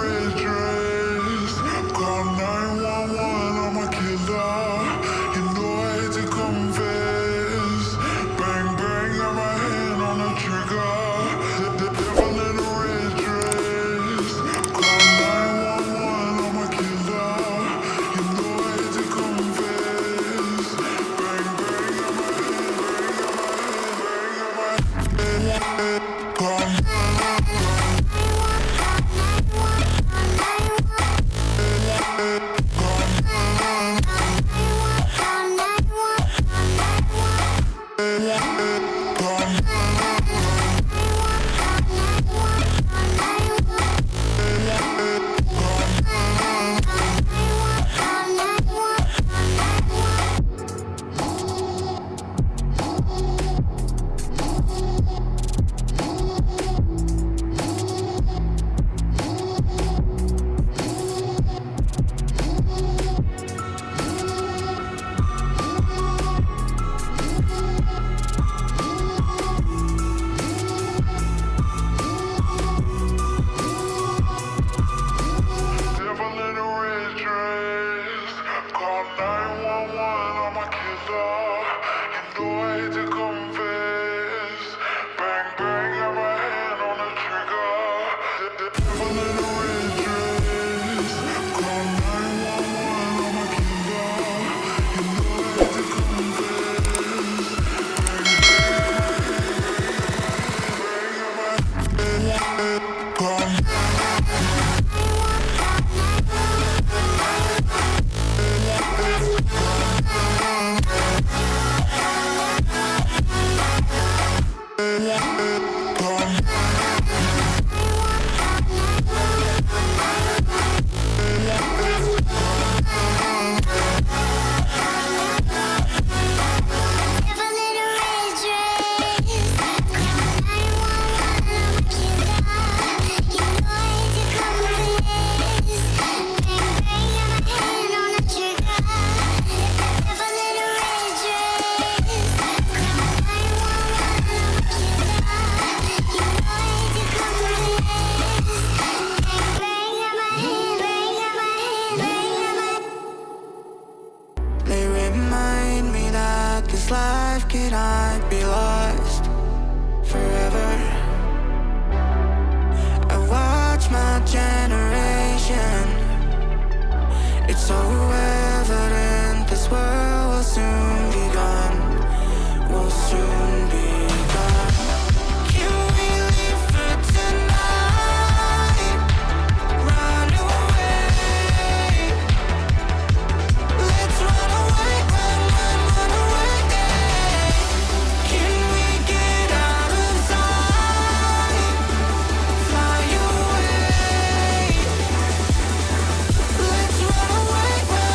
red dress. Call 911, I'm a killer. You know I hate to confess. Bang, bang, got my hand on the trigger. The devil in a red dress. Call 911, I'm a killer. You know I hate to confess. Bang, bang, got my hand, bang, got my hand, call this life cannot be lost forever. I watch my generation. It's so evident this world will soon be gone. Will soon be gone. Can we leave for tonight? Run away. Let's run away, run away. Can we get out of sight? Fly away. Let's run away, run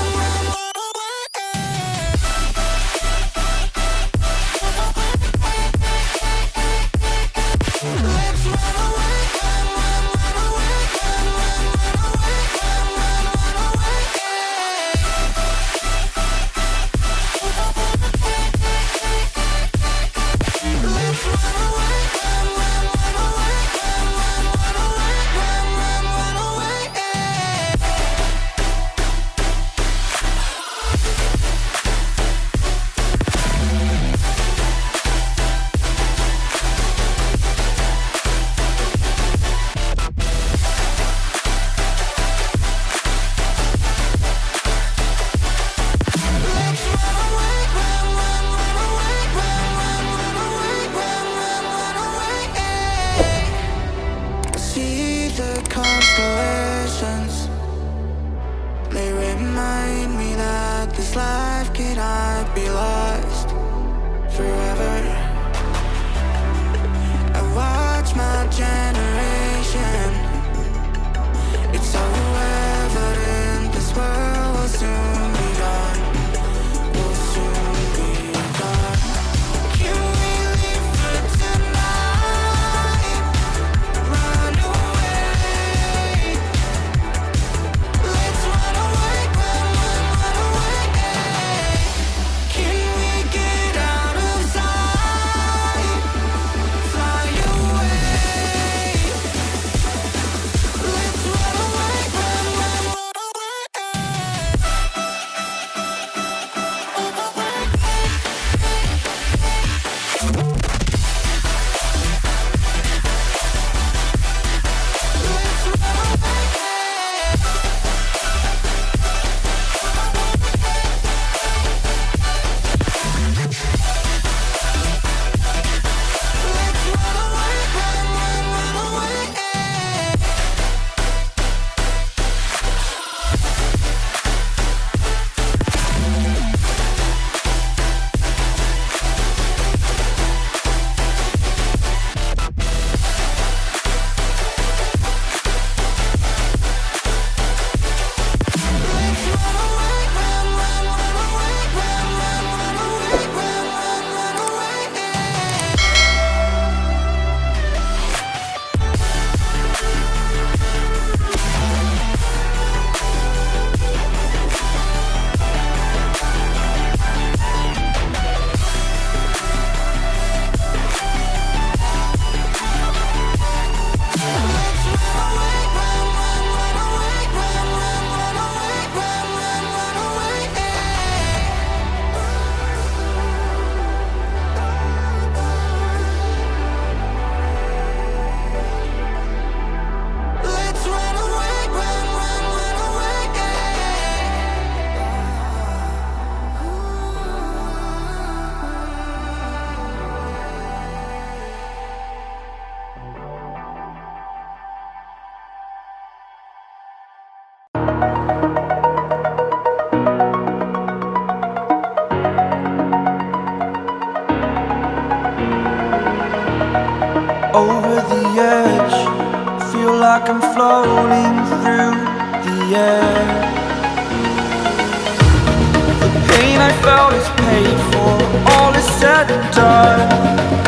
I'm floating through the air. The pain I felt is paid for, all is said and done.